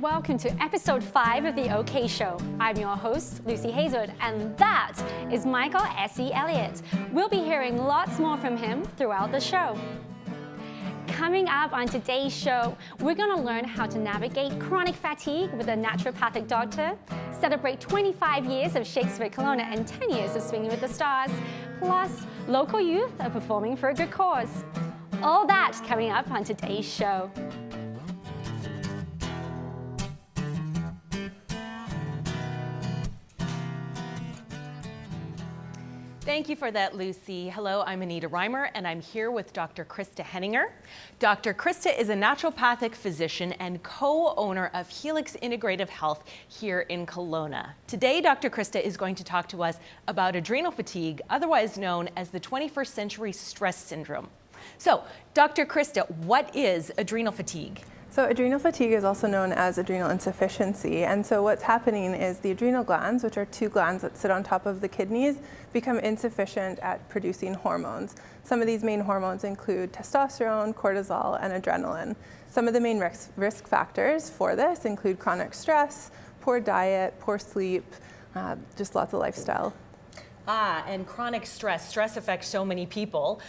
welcome to episode 5 of The OK Show. I'm your host, Lucy Hazelwood, and that is Michael S.e. Elliot. We'll be hearing lots more from him throughout the show. Coming up on today's show, we're going to learn how to navigate chronic fatigue with a naturopathic doctor, celebrate 25 years of Shakespeare Kelowna and 10 years of Swinging with the Stars, plus local youth are performing for a good cause. All that coming up on today's show. Thank you for that, Lucy. Hello, I'm Anita Reimer, and I'm here with Dr. Krista Henninger. Dr. Krista is a naturopathic physician and co-owner of Helix Integrative Health here in Kelowna. Today, Dr. Krista is going to talk to us about adrenal fatigue, otherwise known as the 21st century stress syndrome. So, Dr. Krista, what is adrenal fatigue? So adrenal fatigue is also known as adrenal insufficiency, and so what's happening is the adrenal glands, which are two glands that sit on top of the kidneys, become insufficient at producing hormones. Some of these main hormones include testosterone, cortisol, and adrenaline. Some of the main risk factors for this include chronic stress, poor diet, poor sleep, just lots of lifestyle. And chronic stress. Stress affects so many people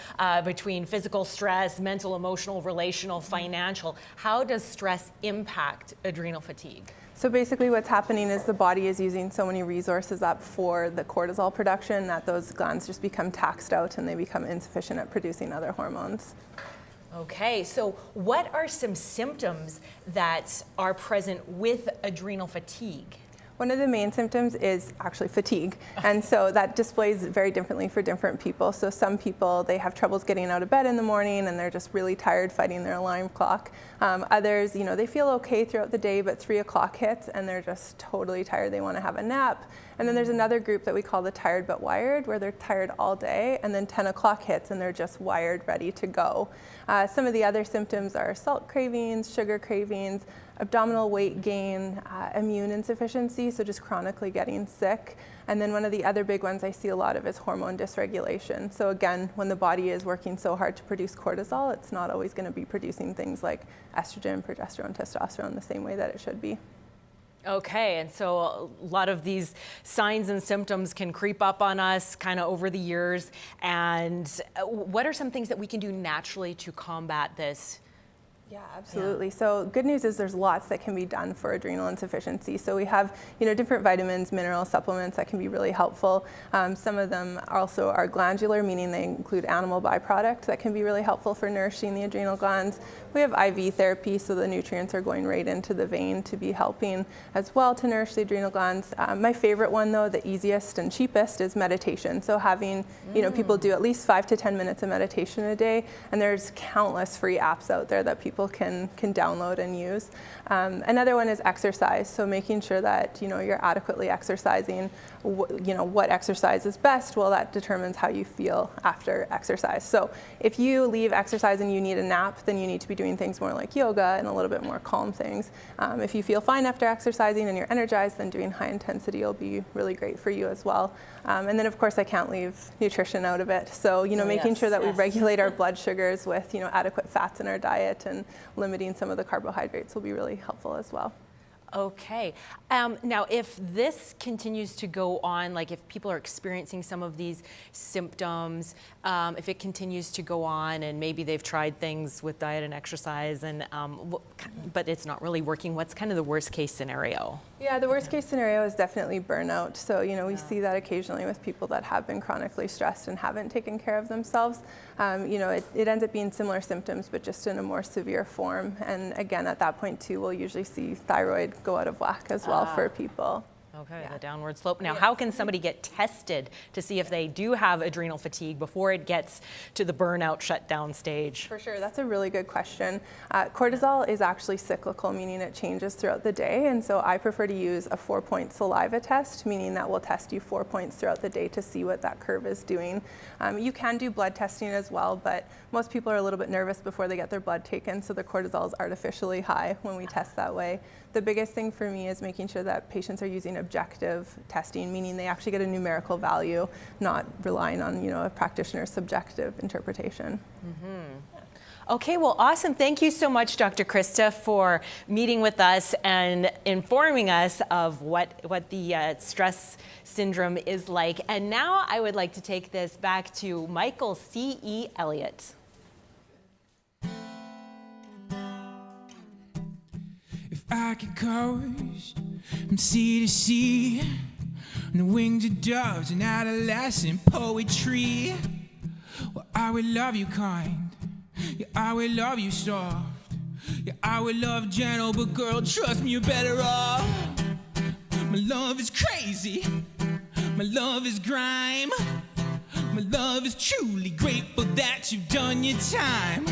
between physical stress, mental, emotional, relational, financial. How does stress impact adrenal fatigue? So basically what's happening is the body is using so many resources up for the cortisol production that those glands just become taxed out and they become insufficient at producing other hormones. Okay, so what are some symptoms that are present with adrenal fatigue? One of the main symptoms is actually fatigue, and so that displays very differently for different people. So some people, they have troubles getting out of bed in the morning and they're just really tired fighting their alarm clock. Others, they feel okay throughout the day, but 3 o'clock hits and they're just totally tired. They want to have a nap. And then there's another group that we call the tired but wired, where they're tired all day, and then 10 o'clock hits and they're just wired, ready to go. Some of the other symptoms are salt cravings, sugar cravings, abdominal weight gain, immune insufficiency, so just chronically getting sick. And then one of the other big ones I see a lot of is hormone dysregulation. So again, when the body is working so hard to produce cortisol, it's not always going to be producing things like estrogen, progesterone, testosterone the same way that it should be. Okay, and so a lot of these signs and symptoms can creep up on us kind of over the years. And what are some things that we can do naturally to combat this? Yeah, absolutely. So good news is there's lots that can be done for adrenal insufficiency. So we have, different vitamins, mineral supplements that can be really helpful. Some of them also are glandular, meaning they include animal byproducts that can be really helpful for nourishing the adrenal glands. We have IV therapy, so the nutrients are going right into the vein to be helping as well to nourish the adrenal glands. My favorite one, though, the easiest and cheapest, is meditation. So having, people do at least 5 to 10 minutes of meditation a day, and there's countless free apps out there that people can download and use. Another one is exercise. So making sure that you're adequately exercising. What exercise is best? Well, that determines how you feel after exercise. So if you leave exercise and you need a nap, then you need to be doing things more like yoga and a little bit more calm things. If you feel fine after exercising and you're energized, then doing high intensity will be really great for you as well. And then of course I can't leave nutrition out of it. So making sure that we regulate our blood sugars with adequate fats in our diet and limiting some of the carbohydrates will be really helpful as well. Okay. Now, if this continues to go on, like if people are experiencing some of these symptoms, if it continues to go on and maybe they've tried things with diet and exercise, but it's not really working, what's kind of the worst case scenario? Yeah, the worst case scenario is definitely burnout. So, we see that occasionally with people that have been chronically stressed and haven't taken care of themselves. It ends up being similar symptoms, but just in a more severe form. And again, at that point too, we'll usually see thyroid go out of whack as well for people. Okay, the downward slope. Now, how can somebody get tested to see if they do have adrenal fatigue before it gets to the burnout shutdown stage? For sure, that's a really good question. Cortisol is actually cyclical, meaning it changes throughout the day, and so I prefer to use a 4-point saliva test, meaning that we'll test you 4 points throughout the day to see what that curve is doing. You can do blood testing as well, but most people are a little bit nervous before they get their blood taken, so the cortisol is artificially high when we test that way. The biggest thing for me is making sure that patients are using objective testing, meaning they actually get a numerical value, not relying on a practitioner's subjective interpretation. Mm-hmm. Okay, well, awesome. Thank you so much, Dr. Krista, for meeting with us and informing us of what the stress syndrome is like. And now I would like to take this back to Michael S.e. Elliot. If I could coast from sea to sea on the wings of doves and adolescent poetry, well, I would love you kind. Yeah, I would love you soft. Yeah, I would love gentle, but girl, trust me, you're better off. My love is crazy. My love is grime. My love is truly grateful that you've done your time.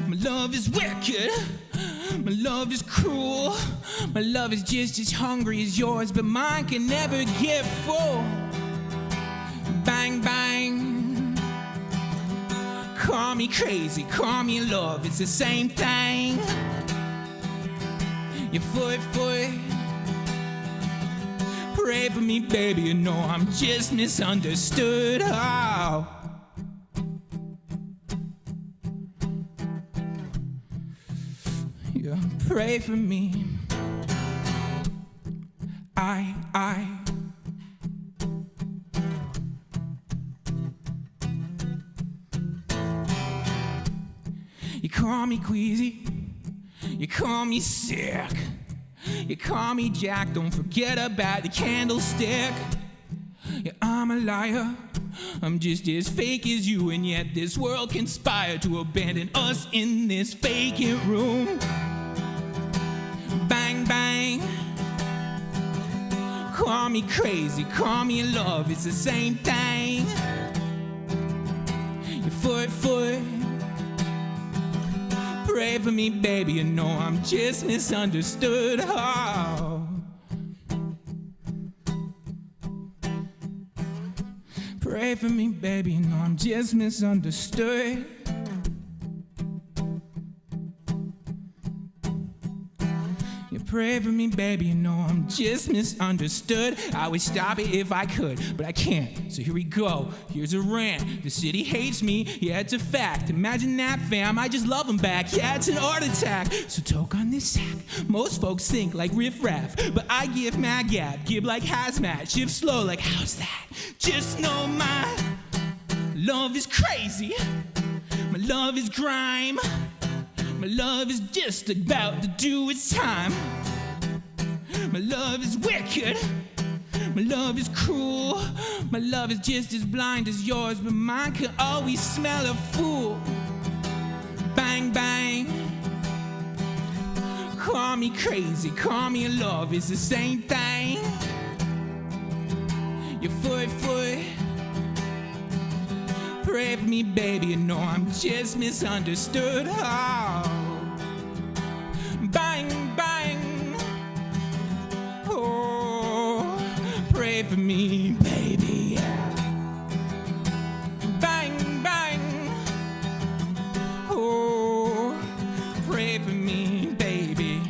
My love is wicked. My love is cruel. My love is just as hungry as yours, but mine can never get full. Bang, bang. Call me crazy, call me love, it's the same thing. Your foot. Pray for me, baby, you know I'm just misunderstood. Oh. Yeah, pray for me. You call me queasy, you call me sick, you call me Jack, don't forget about the candlestick. Yeah, I'm a liar, I'm just as fake as you, and yet this world conspired to abandon us in this vacant room. Bang, bang. Call me crazy, call me in love, it's the same thing. Your foot. Pray for me, baby, you know I'm just misunderstood. Oh. Pray for me, baby, you know I'm just misunderstood. You pray for me, baby, you know I'm just misunderstood. I would stop it if I could, but I can't. So here we go, here's a rant. The city hates me, yeah, it's a fact. Imagine that, fam, I just love them back. Yeah, it's an art attack. So talk on this sack. Most folks think like riff-raff, but I give mad gab, give like hazmat, shift slow like how's that? Just know my love is crazy. My love is grime. My love is just about to do its time. My love is wicked. My love is cruel. My love is just as blind as yours, but mine can always smell a fool. Bang, bang. Call me crazy, call me in love, it's the same thing. Your foot. Pray for me, baby, you know I'm just misunderstood. Oh. Bang, bang. Oh, pray for me, baby. Bang, bang. Oh, pray for me, baby.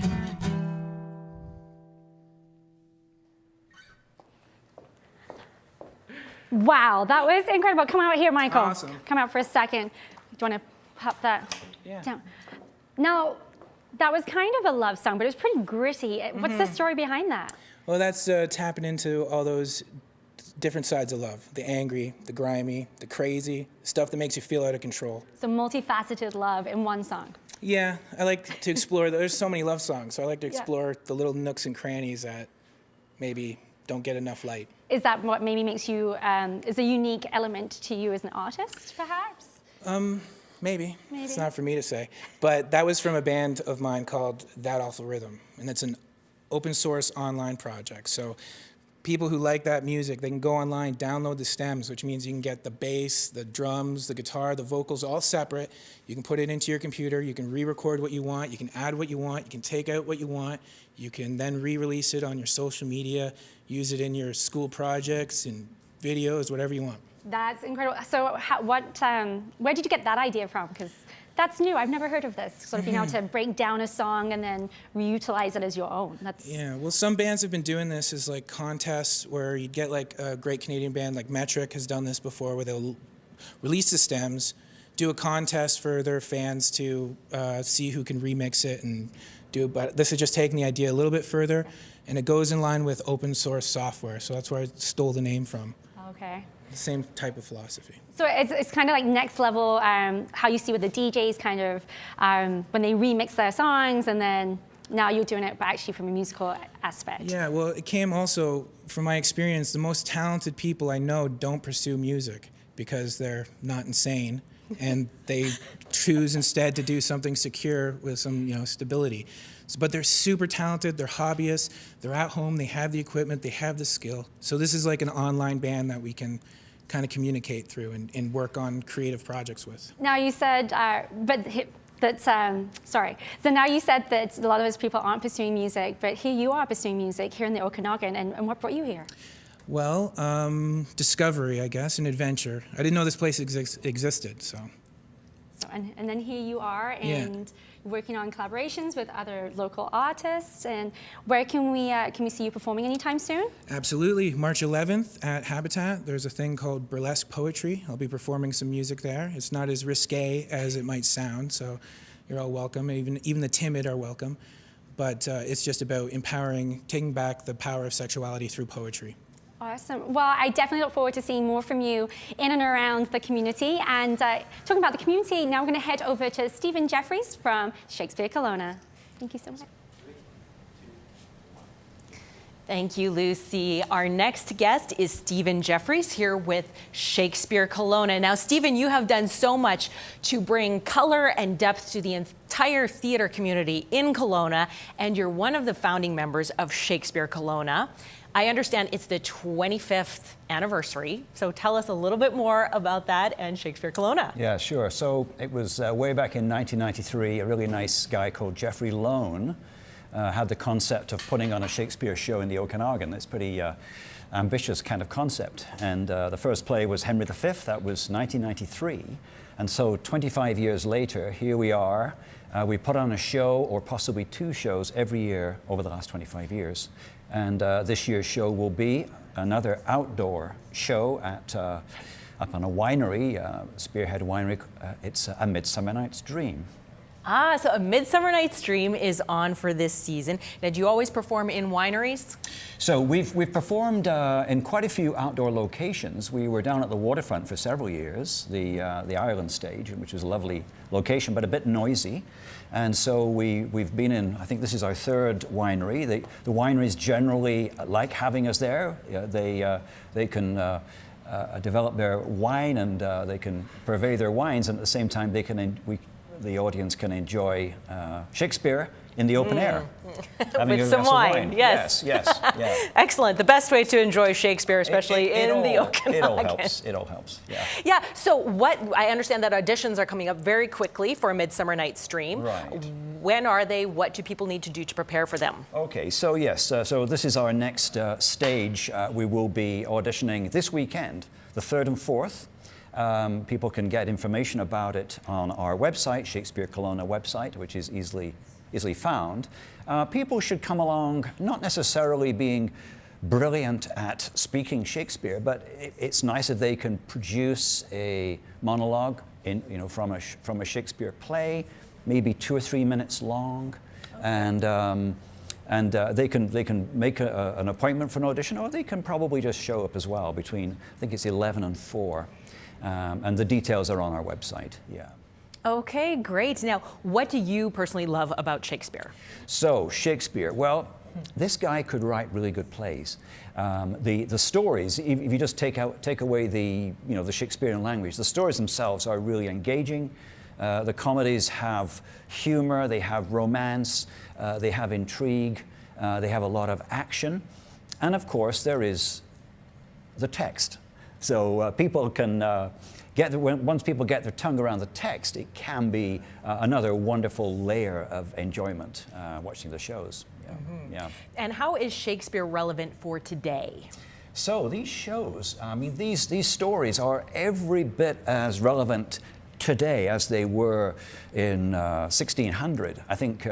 Wow, that was incredible. Come out here, Michael. Awesome. Come out for a second. Do you want to pop that down? Now, that was kind of a love song, but it was pretty gritty. What's the story behind that? Well, that's tapping into all those different sides of love. The angry, the grimy, the crazy, stuff that makes you feel out of control. So multifaceted love in one song. Yeah, I like to explore, there's so many love songs, so I like to explore the little nooks and crannies that maybe don't get enough light. Is that what maybe makes you, is a unique element to you as an artist, perhaps? Maybe. It's not for me to say. But that was from a band of mine called That Awful Rhythm, and it's an open source online project. So people who like that music, they can go online, download the stems, which means you can get the bass, the drums, the guitar, the vocals all separate. You can put it into your computer, you can re-record what you want, you can add what you want, you can take out what you want, you can then re-release it on your social media, use it in your school projects and videos, whatever you want. That's incredible. So where did you get that idea from? Because that's new. I've never heard of this. Sort of being able to break down a song and then reutilize it as your own. Yeah, well, some bands have been doing this as like contests where you get like a great Canadian band like Metric has done this before, where they'll release the stems, do a contest for their fans to see who can remix it and do it. But this is just taking the idea a little bit further, and it goes in line with open source software. So that's where I stole the name from. Okay. The same type of philosophy. So it's kind of like next level, how you see with the DJs kind of, when they remix their songs, and then now you're doing it, but actually from a musical aspect. Yeah, well, it came also from my experience. The most talented people I know don't pursue music because they're not insane, and they choose instead to do something secure with some, stability. But they're super talented, they're hobbyists, they're at home, they have the equipment, they have the skill. So this is like an online band that we can kind of communicate through and work on creative projects with. Now you said, sorry. So now you said that a lot of those people aren't pursuing music, but here you are pursuing music here in the Okanagan, and what brought you here? Well, discovery, I guess, and adventure. I didn't know this place existed, so. And then here you are, and working on collaborations with other local artists. And where can we see you performing anytime soon? Absolutely. March 11th at Habitat, there's a thing called burlesque poetry. I'll be performing some music there. It's not as risque as it might sound, so you're all welcome. Even the timid are welcome. But it's just about empowering, taking back the power of sexuality through poetry. Awesome. Well, I definitely look forward to seeing more from you in and around the community. And talking about the community, now we're going to head over to Stephen Jeffries from Shakespeare Kelowna. Thank you so much. Thank you, Lucy. Our next guest is Stephen Jeffries here with Shakespeare Kelowna. Now, Stephen, you have done so much to bring color and depth to the entire theater community in Kelowna, and you're one of the founding members of Shakespeare Kelowna. I understand it's the 25th anniversary, so tell us a little bit more about that and Shakespeare Kelowna. Yeah, sure. So it was way back in 1993, a really nice guy called Jeffrey Lone had the concept of putting on a Shakespeare show in the Okanagan. It's pretty ambitious kind of concept. And the first play was Henry V, that was 1993. And so 25 years later, here we are. We put on a show, or possibly two shows, every year over the last 25 years. And this year's show will be another outdoor show at up on a winery, Spearhead Winery. It's A Midsummer Night's Dream. Ah, so A Midsummer Night's Dream is on for this season. Now, do you always perform in wineries? So we've performed in quite a few outdoor locations. We were down at the waterfront for several years, the Ireland stage, which is a lovely location, but a bit noisy. And so we've been in, I think this is our third winery. The wineries generally like having us there. They can develop their wine, and they can purvey their wines, and at the same time the audience can enjoy Shakespeare in the open air. With some wine, yes. Yes, yeah. Excellent. The best way to enjoy Shakespeare, especially in the Okanagan. It all helps, yeah. Yeah, so I understand that auditions are coming up very quickly for A Midsummer Night's Dream. Right. When are they? What do people need to do to prepare for them? Okay, so yes, so this is our next stage. We will be auditioning this weekend, the 3rd and 4th. People can get information about it on our website, Shakespeare Kelowna website, which is easily found. People should come along not necessarily being brilliant at speaking Shakespeare, but it's nice if they can produce a monologue from a Shakespeare play, maybe 2 or 3 minutes long, and they can make an appointment for an audition, or they can probably just show up as well between, I think it's 11 and 4. And the details are on our website, yeah. Okay, great. Now, what do you personally love about Shakespeare? So, Shakespeare, well, this guy could write really good plays. The stories, if you just take away the Shakespearean language, the stories themselves are really engaging. The comedies have humor, they have romance, they have intrigue, they have a lot of action. And of course, there is the text. So people can once people get their tongue around the text, it can be another wonderful layer of enjoyment watching the shows. Yeah. Mm-hmm. Yeah. And how is Shakespeare relevant for today? So these shows, I mean, these stories are every bit as relevant today as they were in 1600. I think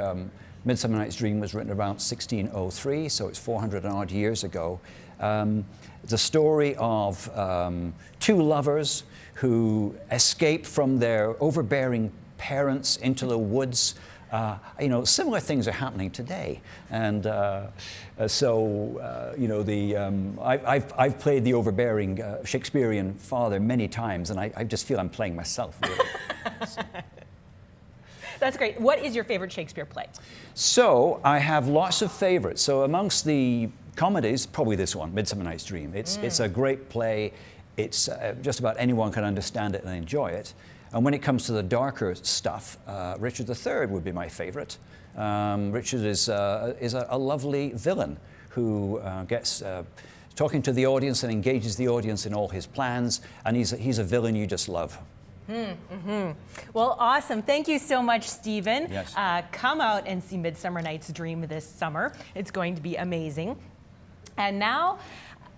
Midsummer Night's Dream was written around 1603, so it's 400 and odd years ago. It's a story of two lovers who escape from their overbearing parents into the woods. Similar things are happening today, and I've played the overbearing Shakespearean father many times, and I just feel I'm playing myself, really. That's great. What is your favorite Shakespeare play? So I have lots of favorites. So amongst the comedies, probably this one, Midsummer Night's Dream. It's a great play. It's just about anyone can understand it and enjoy it. And when it comes to the darker stuff, Richard III would be my favorite. Richard is a lovely villain who gets talking to the audience and engages the audience in all his plans, and he's a villain you just love. Well, awesome. Thank you so much, Stephen. Yes. Come out and see Midsummer Night's Dream this summer. It's going to be amazing. And now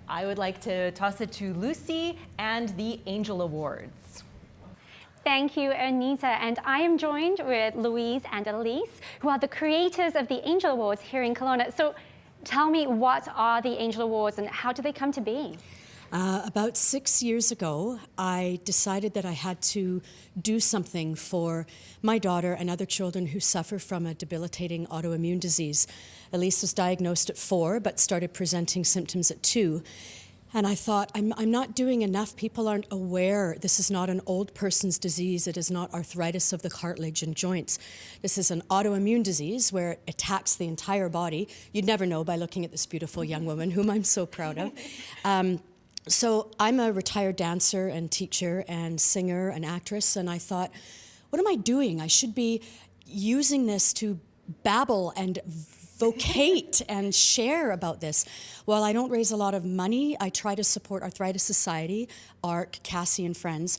I would like to toss it to Lucy and the Angel Awards. Thank you, Anita. And I am joined with Louise and Elise, who are the creators of the Angel Awards here in Kelowna. So tell me, what are the Angel Awards and how do they come to be? About 6 years ago, I decided that I had to do something for my daughter and other children who suffer from a debilitating autoimmune disease. Elise was diagnosed at 4, but started presenting symptoms at 2. And I thought, I'm not doing enough. People aren't aware. This is not an old person's disease. It is not arthritis of the cartilage and joints. This is an autoimmune disease where it attacks the entire body. You'd never know by looking at this beautiful young woman, whom I'm so proud of. So I'm a retired dancer and teacher and singer and actress, and I thought, what am I doing? I should be using this to babble and vocate and share about this. While I don't raise a lot of money, I try to support Arthritis Society, ARC, Cassie and Friends.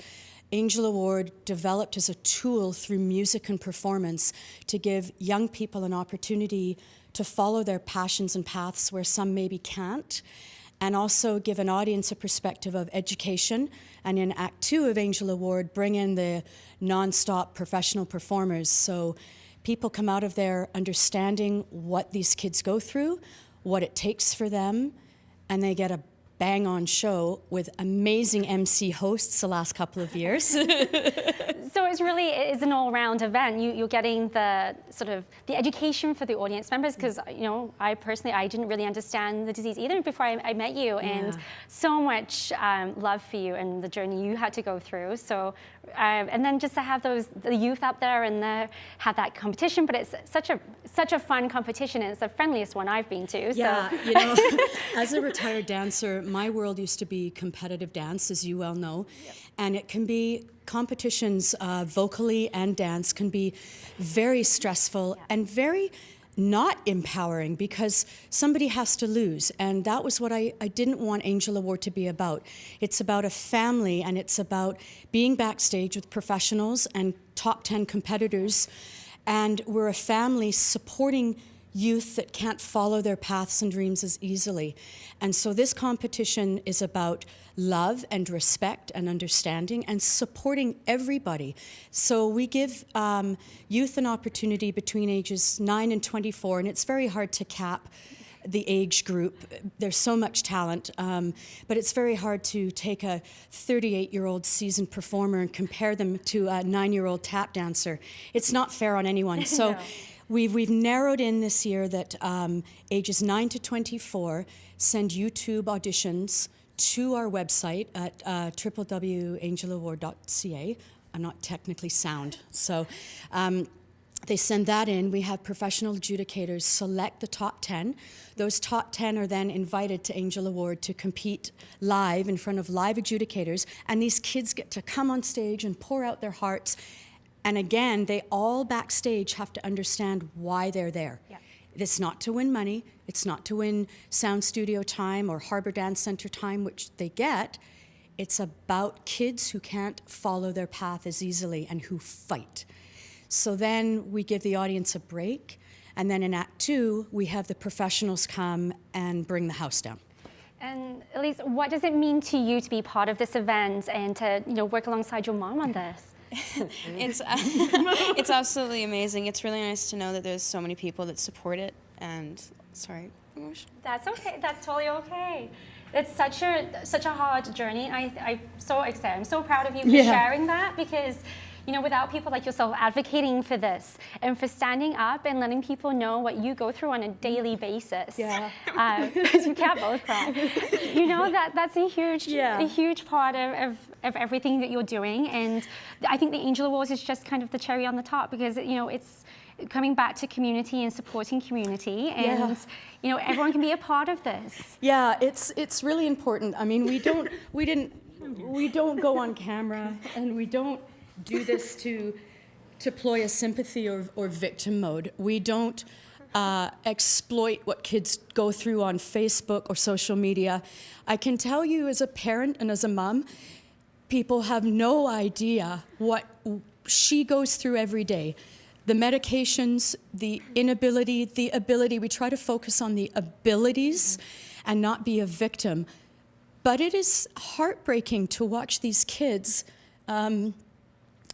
Angel Award developed as a tool through music and performance to give young people an opportunity to follow their passions and paths where some maybe can't, and also give an audience a perspective of education. And in Act 2 of Angel Award, bring in the non-stop professional performers. So people come out of there understanding what these kids go through, what it takes for them, and they get a bang-on show with amazing MC hosts the last couple of years. So it's an all-round event. You're getting the sort of the education for the audience members, because I personally didn't really understand the disease either before I met you, and so much love for you and the journey you had to go through. So and then just to have the youth up there and have that competition, but it's such a fun competition, and it's the friendliest one I've been to. Yeah, as a retired dancer, my world used to be competitive dance, as you well know, and it can be competitions vocally and dance can be very stressful and very not empowering, because somebody has to lose, and that was what I didn't want Angel Award to be about. It's about a family, and it's about being backstage with professionals and top 10 competitors, and we're a family supporting youth that can't follow their paths and dreams as easily. And so this competition is about love and respect and understanding and supporting everybody. So we give youth an opportunity between ages 9 and 24, and it's very hard to cap the age group. There's so much talent, but it's very hard to take a 38-year-old seasoned performer and compare them to a 9-year-old tap dancer. It's not fair on anyone. So. No. We've narrowed in this year that ages 9 to 24 send YouTube auditions to our website at www.angelaward.ca. I'm not technically sound, so they send that in. We have professional adjudicators select the top 10. Those top 10 are then invited to Angel Award to compete live in front of live adjudicators, and these kids get to come on stage and pour out their hearts. And again, they all backstage have to understand why they're there. Yeah. It's not to win money. It's not to win sound studio time or Harbour Dance Centre time, which they get. It's about kids who can't follow their path as easily and who fight. So then we give the audience a break. And then in Act 2, we have the professionals come and bring the house down. And Elise, what does it mean to you to be part of this event and to work alongside your mom on this? It's absolutely amazing. It's really nice to know that there's so many people that support it. And sorry, That's okay. That's totally okay. It's such a hard journey. I'm so excited. I'm so proud of you for sharing that, because without people like yourself advocating for this and for standing up and letting people know what you go through on a daily basis. Yeah. You can't both cry. That's a huge part of everything that you're doing. And I think the Angel Awards is just kind of the cherry on the top, because it's coming back to community and supporting community, and everyone can be a part of this. Yeah, it's really important. I mean, we don't go on camera, and we don't do this to ploy a sympathy or victim mode. We don't exploit what kids go through on Facebook or social media. I can tell you, as a parent and as a mom, people have no idea what she goes through every day. The medications, the inability, the ability. We try to focus on the abilities and not be a victim. But it is heartbreaking to watch these kids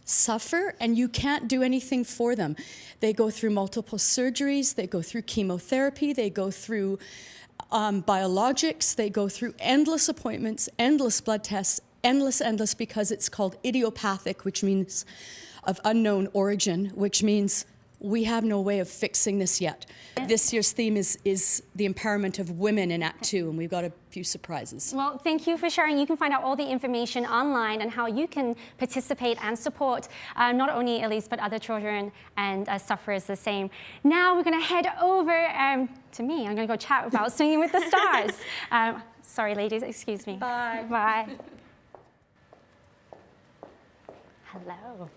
suffer, and you can't do anything for them. They go through multiple surgeries, they go through chemotherapy, they go through biologics, they go through endless appointments, endless blood tests, endless, because it's called idiopathic, which means of unknown origin, which means we have no way of fixing this yet. This year's theme is the empowerment of women in Act 2, and we've got a few surprises. Well, thank you for sharing. You can find out all the information online on how you can participate and support not only Elise, but other children and sufferers the same. Now we're going to head over to me. I'm going to go chat about Swinging with the Stars. Sorry, ladies, excuse me. Bye. Bye. Hello.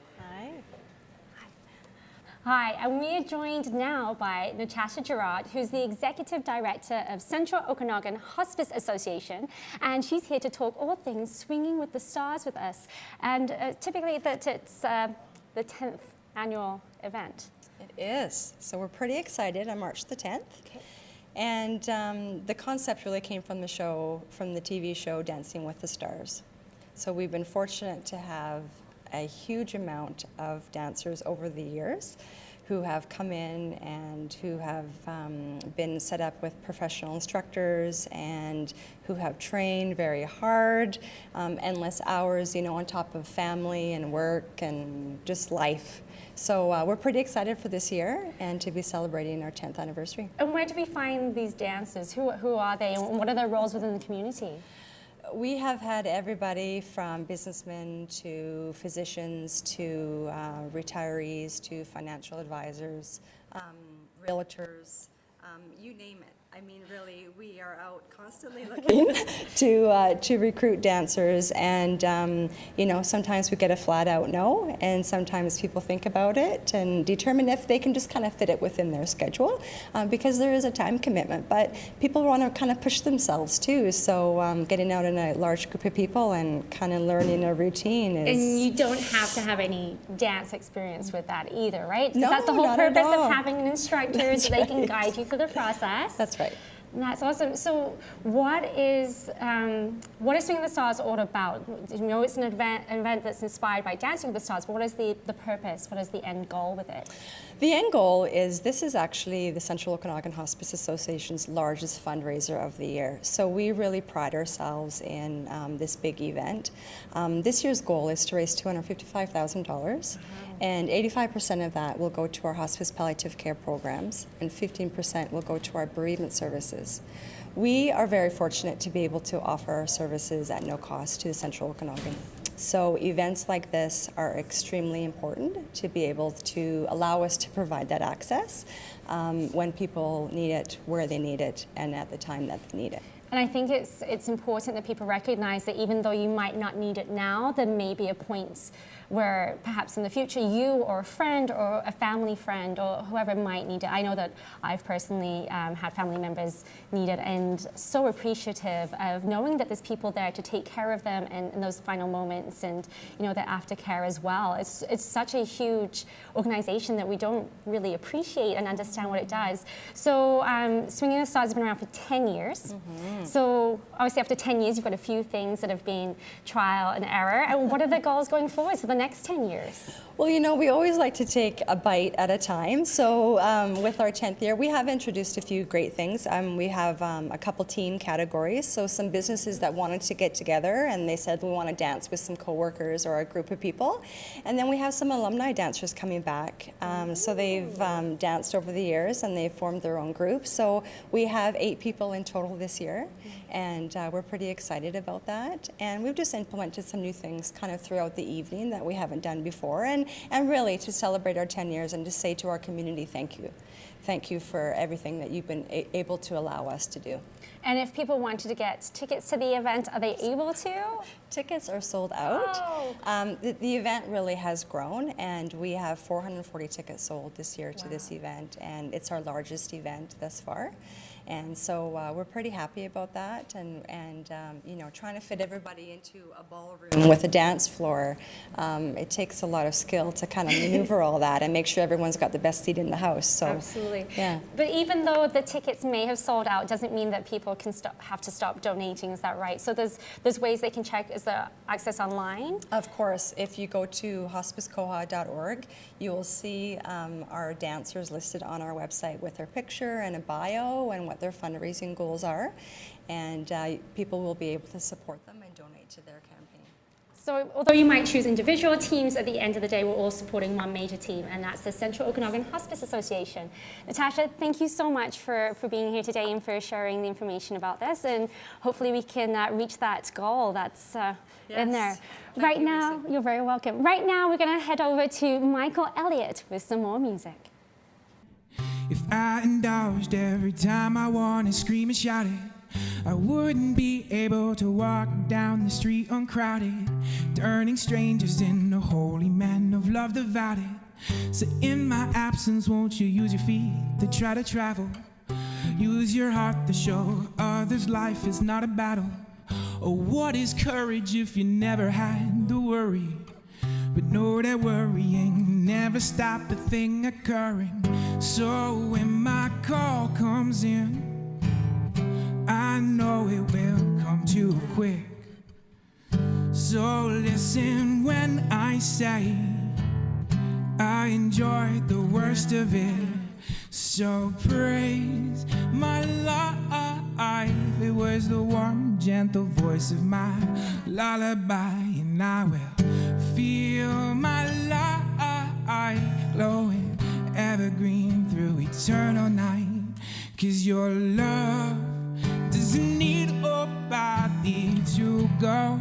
Hi, and we are joined now by Natasha Gerard, who's the Executive Director of Central Okanagan Hospice Association, and she's here to talk all things Swinging with the Stars with us. And typically it's the 10th annual event. It is. So we're pretty excited on March the 10th. Okay. And the concept really came from the TV show Dancing with the Stars. So we've been fortunate to have a huge amount of dancers over the years who have come in and who have been set up with professional instructors and who have trained very hard, endless hours, on top of family and work and just life. So we're pretty excited for this year and to be celebrating our 10th anniversary. And where do we find these dancers? Who are they, and what are their roles within the community? We have had everybody from businessmen to physicians to retirees to financial advisors, realtors, you name it. I mean, really, we are out constantly looking to recruit dancers, and sometimes we get a flat-out no, and sometimes people think about it and determine if they can just kind of fit it within their schedule, because there is a time commitment. But people want to kind of push themselves too, so getting out in a large group of people and kind of learning a routine is. And you don't have to have any dance experience with that either, right? No, that's the whole not at purpose all. of having an instructor, so they can guide you through the process. That's right. That's awesome. So what is Swinging the Stars all about? It's an event that's inspired by Dancing with the Stars, but what is the purpose? What is the end goal with it? The end goal is, this is actually the Central Okanagan Hospice Association's largest fundraiser of the year. So we really pride ourselves in this big event. This year's goal is to raise $255,000. And 85% of that will go to our hospice palliative care programs, and 15% will go to our bereavement services. We are very fortunate to be able to offer our services at no cost to the Central Okanagan. So events like this are extremely important to be able to allow us to provide that access when people need it, where they need it, and at the time that they need it. And I think it's important that people recognize that even though you might not need it now, there may be a point where perhaps in the future you or a friend or a family friend or whoever might need it. I know that I've personally had family members need it, and so appreciative of knowing that there's people there to take care of them in those final moments, and the aftercare as well. It's such a huge organization that we don't really appreciate and understand what it does. So Swinging the Stars has been around for 10 years. So obviously after 10 years, you've got a few things that have been trial and error. And what are the goals going forward for the next 10 years? Well, you know, we always like to take a bite at a time. So with our 10th year, we have introduced a few great things. We have a couple team categories. So some businesses that wanted to get together and they said, we want to dance with some coworkers or a group of people. And then we have some alumni dancers coming back. So they've danced over the years and they've formed their own group. So we have 8 people in total this year. And we're pretty excited about that. And we've just implemented some new things kind of throughout the evening that we haven't done before. And really to celebrate our 10 years and to say to our community, thank you. Thank you for everything that you've been able to allow us to do. And if people wanted to get tickets to the event, are they able to? Tickets are sold out. Oh. The event really has grown, and we have 440 tickets sold this year to this event, and it's our largest event thus far. And so we're pretty happy about that, and you know, trying to fit everybody into a ballroom with a dance floor, it takes a lot of skill to kind of maneuver all that and make sure everyone's got the best seat in the house. So, absolutely. Yeah. But even though the tickets may have sold out, doesn't mean that people can have to stop donating. Is that right? So there's ways they can check. Is there access online? Of course, if you go to hospicecoha.org, you will see our dancers listed on our website with their picture and a bio and what their fundraising goals are, and people will be able to support them and donate to their campaign. So although you might choose individual teams, at the end of the day, we're all supporting one major team, and that's the Central Okanagan Hospice Association. Natasha, thank you so much for being here today and for sharing the information about this, and hopefully we can reach that goal that's in there. Right now, you're very welcome. Right now, we're going to head over to Michael Elliot with some more music. If I indulged every time I want to scream and shout it, I wouldn't be able to walk down the street uncrowded, turning strangers into holy men of love devoted. So in my absence, won't you use your feet to try to travel? Use your heart to show others life is not a battle. Oh, what is courage if you never had to worry? But know that worrying never stopped a thing occurring. So when my call comes in, I know it will come too quick. So listen when I say I enjoyed the worst of it. So praise my life. It was the warm, gentle voice of my lullaby, and I will feel my life glowing evergreen through eternal night. 'Cause your love doesn't need a body to go.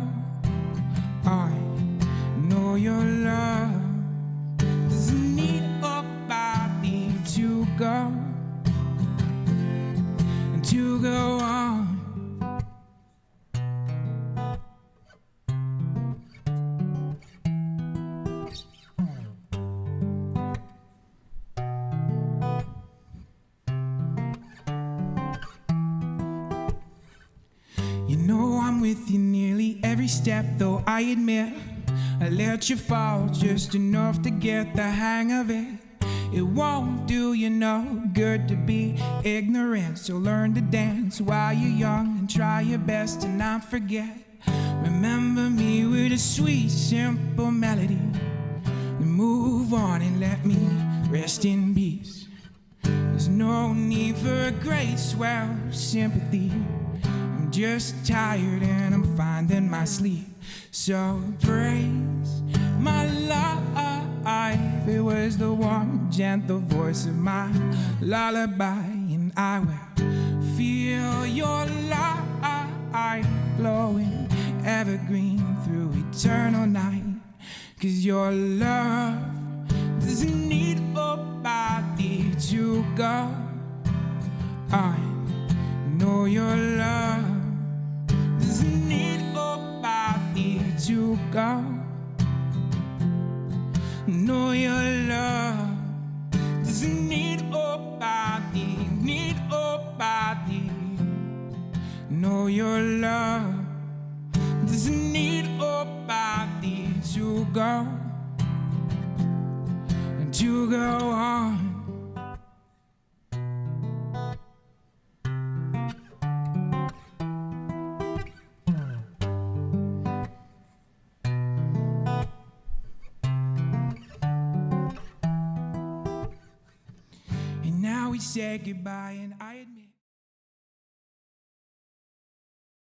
I know your love doesn't need a body to go and to go on. You know I'm with you nearly every step, though I admit I let you fall just enough to get the hang of it. It won't do you no good to be ignorant, so learn to dance while you're young and try your best to not forget. Remember me with a sweet, simple melody. Then move on and let me rest in peace. There's no need for a great swell of sympathy. I'm just tired and I'm finding my sleep. So praise my life. It was the warm, gentle voice of my lullaby, and I will feel your light glowing evergreen through eternal night. 'Cause your love doesn't need a body to go. I know your love doesn't need a body to go. Know your love doesn't need a body, need a body. Know your love doesn't need a body to go and to go on. said goodbye and I